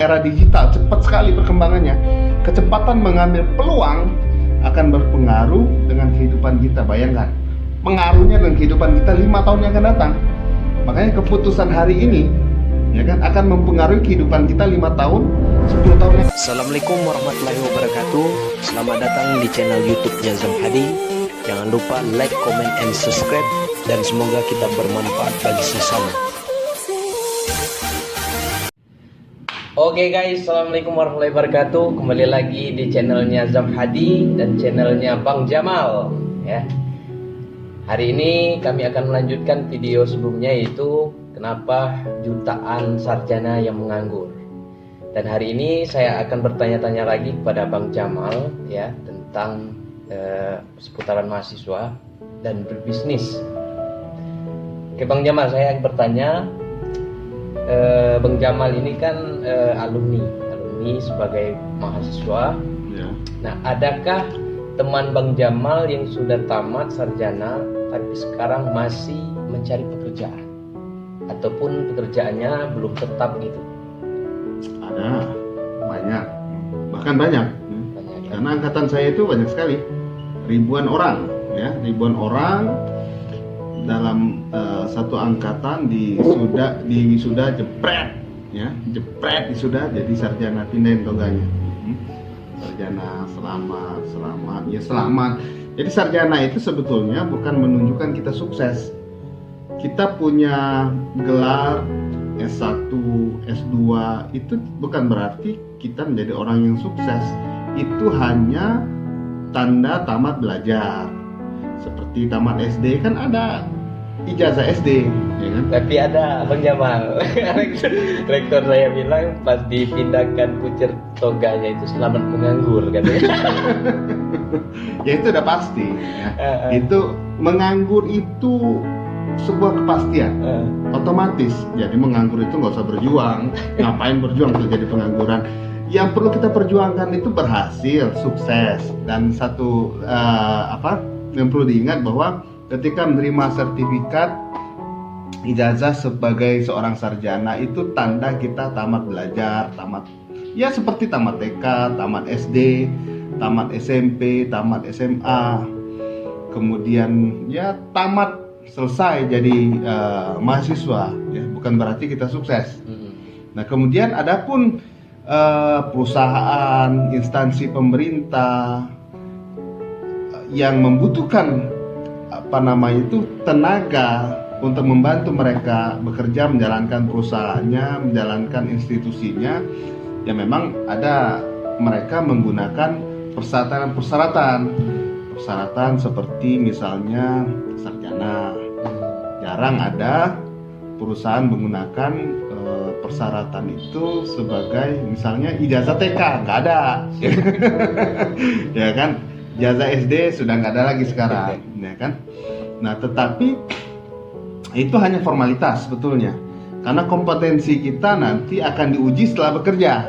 Era digital cepat sekali perkembangannya. Kecepatan mengambil peluang akan berpengaruh dengan kehidupan kita. Bayangkan, pengaruhnya dengan kehidupan kita 5 tahun yang akan datang. Makanya keputusan hari ini ya kan akan mempengaruhi kehidupan kita 5 tahun, 10 tahun yang... Assalamualaikum warahmatullahi wabarakatuh. Selamat datang di channel YouTube-nya Zam Hadi. Jangan lupa like, comment, and subscribe, dan semoga kita bermanfaat bagi sesama. Oke guys, assalamualaikum warahmatullahi wabarakatuh. Kembali lagi di channelnya Zam Hadi dan channelnya Bang Jamal ya. Hari ini kami akan melanjutkan video sebelumnya, yaitu kenapa jutaan sarjana yang menganggur. Dan hari ini saya akan bertanya-tanya lagi kepada Bang Jamal ya tentang seputaran mahasiswa dan berbisnis. Oke Bang Jamal, saya bertanya, Bang Jamal ini kan alumni sebagai mahasiswa. Ya. Nah, adakah teman Bang Jamal yang sudah tamat sarjana tapi sekarang masih mencari pekerjaan ataupun pekerjaannya belum tetap gitu? Ada, banyak, bahkan banyak. Banyak, ya? Karena angkatan saya itu banyak sekali, ribuan orang ya, ribuan orang dalam satu angkatan wisuda jepret ya, jepret wisuda jadi sarjana, pindahin toganya. Sarjana selamat ya, selamat. Jadi sarjana itu sebetulnya bukan menunjukkan kita sukses. Kita punya gelar S1, S2 itu bukan berarti kita menjadi orang yang sukses. Itu hanya tanda tamat belajar. Seperti tamat SD kan ada ijazah SD, ya kan? Tapi ada Bang Jamal, rektor saya bilang pas dipindahkan kucir toganya itu selamat menganggur katanya. Ya itu udah pasti ya. Itu menganggur itu sebuah kepastian otomatis. Jadi menganggur itu nggak usah berjuang. Ngapain berjuang terjadi pengangguran? Yang perlu kita perjuangkan itu berhasil, sukses. Dan satu yang perlu diingat bahwa ketika menerima sertifikat ijazah sebagai seorang sarjana itu tanda kita tamat belajar, tamat ya seperti tamat TK, tamat SD, tamat SMP, tamat SMA, kemudian ya tamat selesai jadi mahasiswa ya, bukan berarti kita sukses. Nah, kemudian adapun perusahaan, instansi pemerintah yang membutuhkan tenaga untuk membantu mereka bekerja, menjalankan perusahaannya, menjalankan institusinya, ya memang ada mereka menggunakan persyaratan seperti misalnya sarjana. Jarang ada perusahaan menggunakan persyaratan itu sebagai misalnya ijazah TK, nggak ada. Ya kan, ijazah SD sudah nggak ada lagi sekarang, ya kan. Nah, tetapi itu hanya formalitas sebetulnya, karena kompetensi kita nanti akan diuji setelah bekerja.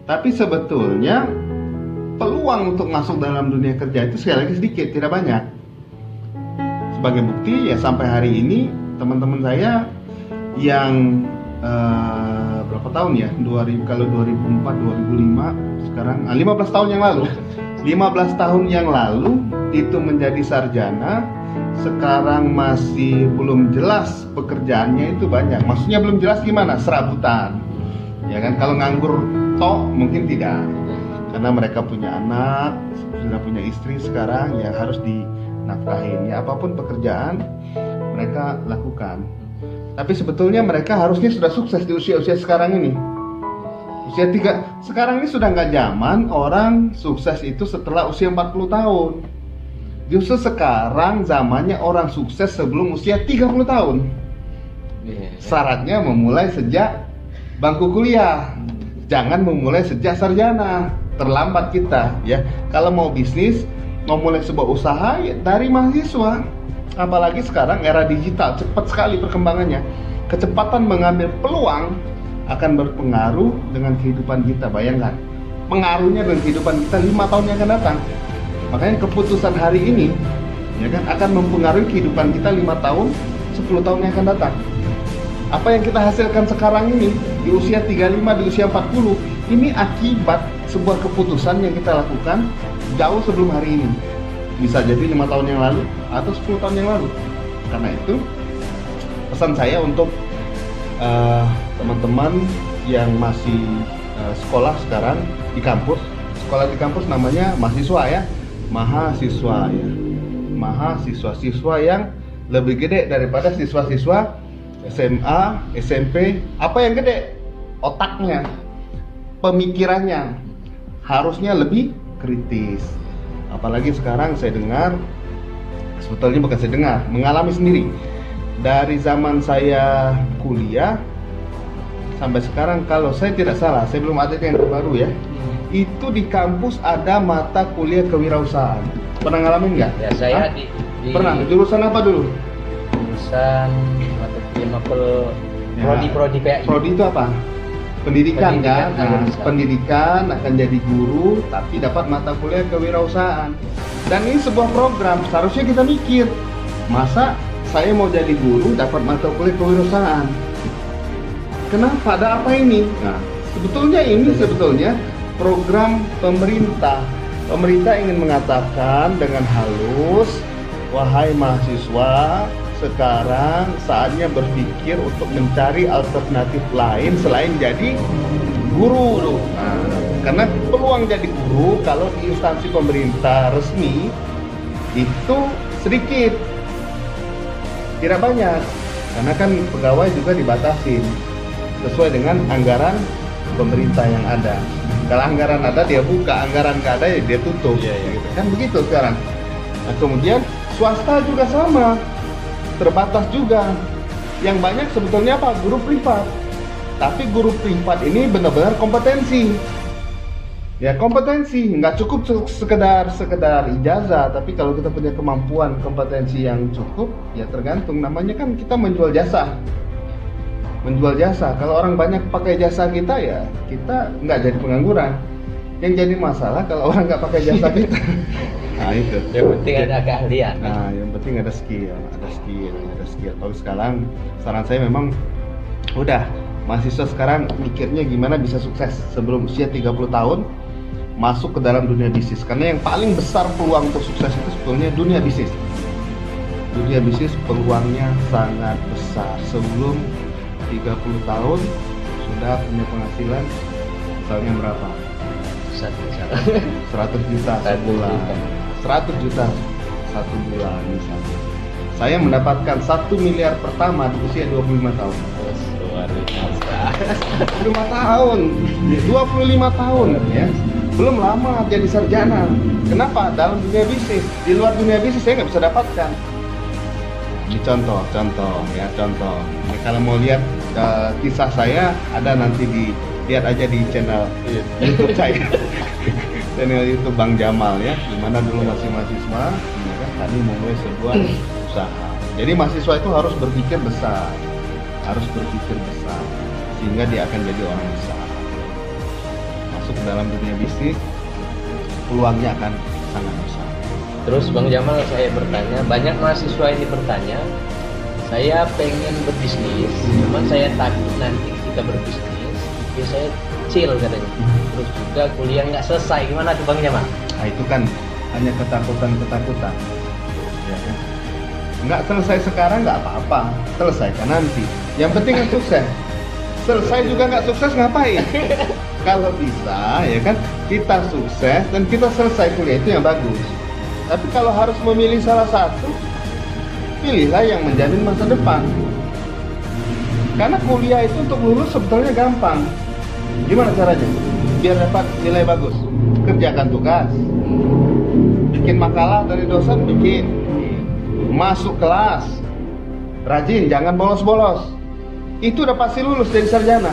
Tapi sebetulnya peluang untuk masuk dalam dunia kerja itu sekali lagi sedikit, tidak banyak. Sebagai bukti ya sampai hari ini teman-teman saya yang berapa tahun ya, kalau 2004, 2005, sekarang 15 tahun yang lalu 15 tahun yang lalu itu menjadi sarjana, sekarang masih belum jelas pekerjaannya itu banyak. Maksudnya belum jelas gimana, serabutan ya kan. Kalau nganggur toh mungkin tidak, karena mereka punya anak, sudah punya istri sekarang yang harus dinafkahin ya. Apapun pekerjaan mereka lakukan, tapi sebetulnya mereka harusnya sudah sukses di usia-usia sekarang ini. Sekarang ini sudah nggak zaman orang sukses itu setelah usia 40 tahun. Justru sekarang zamannya orang sukses sebelum usia 30 tahun. Syaratnya memulai sejak bangku kuliah. Jangan memulai sejak sarjana. Terlambat kita ya. Kalau mau bisnis, mau mulai sebuah usaha ya dari mahasiswa. Apalagi sekarang era digital cepat sekali perkembangannya. Kecepatan mengambil peluang akan berpengaruh dengan kehidupan kita. Bayangkan, pengaruhnya dengan kehidupan kita 5 tahun yang akan datang. Makanya keputusan hari ini ya kan akan mempengaruhi kehidupan kita 5 tahun, 10 tahun yang akan datang. Apa yang kita hasilkan sekarang ini di usia 35, di usia 40, ini akibat sebuah keputusan yang kita lakukan jauh sebelum hari ini. Bisa jadi 5 tahun yang lalu atau 10 tahun yang lalu. Karena itu pesan saya untuk teman-teman yang masih sekolah sekarang di kampus. Sekolah di kampus namanya mahasiswa ya. Mahasiswa ya. Mahasiswa, siswa yang lebih gede daripada siswa-siswa SMA, SMP. Apa yang gede? Otaknya, pemikirannya harusnya lebih kritis. Apalagi sekarang saya dengar, sebetulnya bukan saya dengar, mengalami sendiri. Dari zaman saya kuliah sampai sekarang, kalau saya tidak salah, saya belum ada yang terbaru ya, itu di kampus ada mata kuliah kewirausahaan. Pernah ngalamin nggak? Ya, saya pernah. Jurusan apa dulu? Jurusan prodi PAI. Prodi itu apa? Pendidikan kan? Nah, pendidikan akan jadi guru, tapi dapat mata kuliah kewirausahaan. Dan ini sebuah program, seharusnya kita mikir, masa saya mau jadi guru dapat mata kuliah kewirausahaan? Kenapa? Ada apa ini? Nah, sebetulnya program pemerintah. Pemerintah ingin mengatakan dengan halus, wahai mahasiswa, sekarang saatnya berpikir untuk mencari alternatif lain selain jadi guru. Nah, karena peluang jadi guru kalau di instansi pemerintah resmi itu sedikit, tidak banyak, karena kan pegawai juga dibatasin sesuai dengan anggaran pemerintah yang ada. Kalau anggaran ada dia buka, anggaran nggak ada ya dia tutup. Gitu. Kan begitu sekarang. Nah, kemudian swasta juga sama, terbatas juga. Yang banyak sebetulnya apa? Guru privat. Tapi guru privat ini benar-benar kompetensi. Ya kompetensi, nggak cukup sekedar ijazah, tapi kalau kita punya kemampuan kompetensi yang cukup, ya tergantung. Namanya kan kita menjual jasa. Menjual jasa. Kalau orang banyak pakai jasa kita, ya kita nggak jadi pengangguran. Yang jadi masalah kalau orang nggak pakai jasa kita. Nah itu. Yang penting ada keahlian. Nah yang penting ada skill. Tapi sekarang saran saya memang udah mahasiswa sekarang mikirnya gimana bisa sukses sebelum usia 30 tahun masuk ke dalam dunia bisnis. Karena yang paling besar peluang untuk sukses itu sebetulnya dunia bisnis. Dunia bisnis peluangnya sangat besar. Sebelum 30 tahun sudah punya penghasilan misalnya berapa? 100 juta sebulan. 100 juta satu bulan misalnya. Saya mendapatkan 1 miliar pertama di usia 25 tahun. Luar biasa. 25 tahun, 25 tahun ya. Belum lama jadi sarjana. Kenapa? Dalam dunia bisnis. Di luar dunia bisnis saya nggak bisa dapatkan. Ini contoh. Ini kalau mau lihat kisah saya ada nanti lihat aja di channel YouTube saya. Channel YouTube Bang Jamal ya, dimana dulu masih mahasiswa, ya kan, kami memulai sebuah usaha. Jadi mahasiswa itu harus berpikir besar, sehingga dia akan jadi orang besar. Masuk ke dalam dunia bisnis, peluangnya akan sangat besar. Terus Bang Jamal, saya bertanya, banyak mahasiswa ini bertanya, saya pengen berbisnis, cuman saya takut nanti kita berbisnis, ya saya chill katanya. Terus juga kuliah nggak selesai, gimana tuh Bang Jamal? Nah itu kan hanya ketakutan. Ya kan? Nggak selesai sekarang nggak apa-apa, selesaikan nanti. Yang penting kan sukses. Selesai juga nggak sukses ngapain? Kalau bisa ya kan kita sukses dan kita selesai kuliah itu yang bagus. Tapi kalau harus memilih salah satu, pilihlah yang menjamin masa depan. Karena kuliah itu untuk lulus sebetulnya gampang. Gimana caranya? Biar dapat nilai bagus. Kerjakan tugas. Bikin makalah dari dosen, bikin. Masuk kelas. Rajin, jangan bolos-bolos. Itu udah pasti lulus jadi sarjana.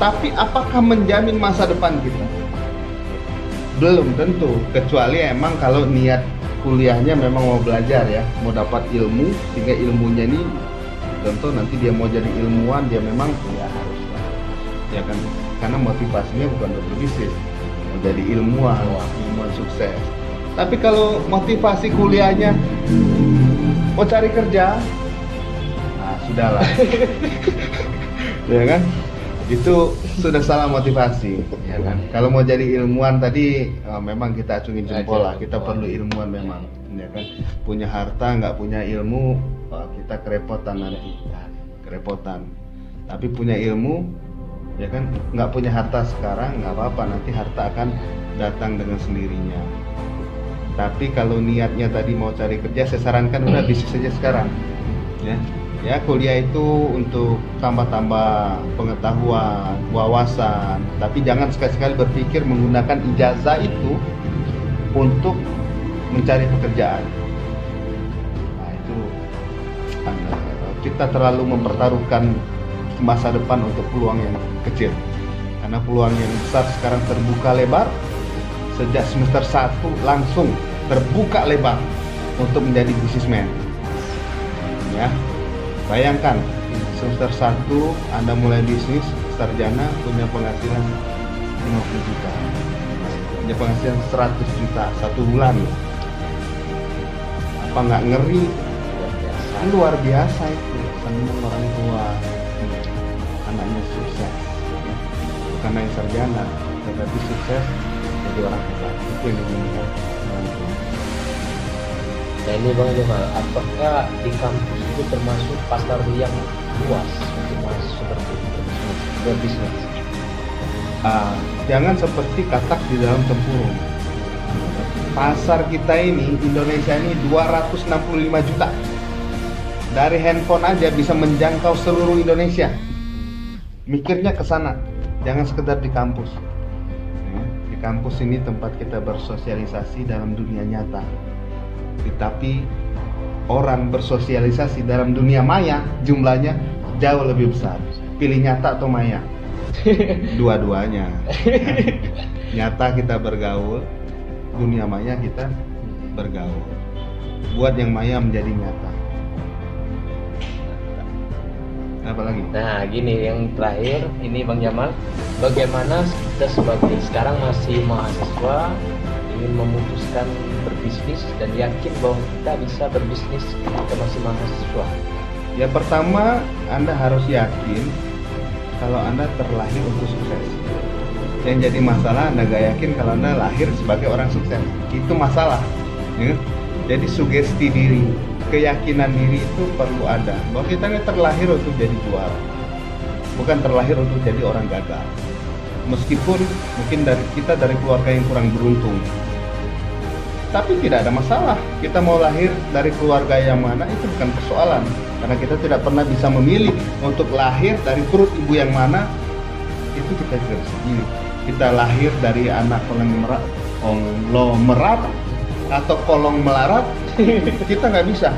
Tapi apakah menjamin masa depan kita? Belum tentu. Kecuali emang kalau niat kuliahnya memang mau belajar ya, mau dapat ilmu, sehingga ilmunya ini contoh nanti dia mau jadi ilmuwan, dia memang ya harus ya kan, karena motivasinya bukan untuk berbisnis, mau jadi ilmuwan sukses. Tapi kalau motivasi kuliahnya mau cari kerja, nah sudahlah. Ya kan? Itu sudah salah motivasi, ya kan? Kalau mau jadi ilmuwan tadi, memang kita acungin jempol lah. Kita perlu ilmuwan memang, ya kan? Punya harta nggak punya ilmu, kita kerepotan nanti, kerepotan. Tapi punya ilmu, ya kan? Nggak punya harta sekarang nggak apa-apa, nanti harta akan datang dengan sendirinya. Tapi kalau niatnya tadi mau cari kerja, saya sarankan udah bisnis saja sekarang, ya. Ya, kuliah itu untuk tambah-tambah pengetahuan, wawasan, tapi jangan sekali-sekali berpikir menggunakan ijazah itu untuk mencari pekerjaan. Nah, itu kita terlalu mempertaruhkan masa depan untuk peluang yang kecil. Karena peluang yang besar sekarang terbuka lebar. Sejak semester 1 langsung terbuka lebar untuk menjadi bisnismen. Ya. Bayangkan, semester 1 Anda mulai bisnis, sarjana punya penghasilan 50 juta. Punya penghasilan 100 juta satu bulan. Apa nggak ngeri? Luar biasa itu. Senang orang tua, anaknya sukses. Bukan hanya sarjana, tetapi sukses jadi orang hebat. Itu yang diinginkan orang tua. Nah ini Bang Jamal, apakah di kampus itu termasuk pasar yang luas untuk masuk seperti itu, berbisnis? Jangan seperti katak di dalam tempurung. Pasar kita ini, Indonesia ini 265 juta. Dari handphone aja bisa menjangkau seluruh Indonesia. Mikirnya ke sana, jangan sekedar di kampus. Di kampus ini tempat kita bersosialisasi dalam dunia nyata. Tetapi orang bersosialisasi dalam dunia maya jumlahnya jauh lebih besar. Pilih nyata atau maya? Dua-duanya. Nyata kita bergaul, dunia maya kita bergaul. Buat yang maya menjadi nyata. Apa lagi? Nah gini, yang terakhir ini Bang Jamal, bagaimana kita sebagai sekarang masih mahasiswa ingin memutuskan berbisnis dan yakin bahwa kita bisa berbisnis ketika masih mahasiswa? Ya pertama, Anda harus yakin kalau Anda terlahir untuk sukses. Yang jadi masalah Anda gak yakin kalau Anda lahir sebagai orang sukses. Itu masalah, ya? Jadi sugesti diri, keyakinan diri itu perlu ada bahwa kita ini terlahir untuk jadi juara, bukan terlahir untuk jadi orang gagal. Meskipun mungkin kita dari keluarga yang kurang beruntung, tapi tidak ada masalah. Kita mau lahir dari keluarga yang mana itu bukan persoalan, karena kita tidak pernah bisa memilih untuk lahir dari perut ibu yang mana. Itu kita tidak bisa pilih. Kita lahir dari anak konglomerat atau kolong melarat, kita nggak bisa.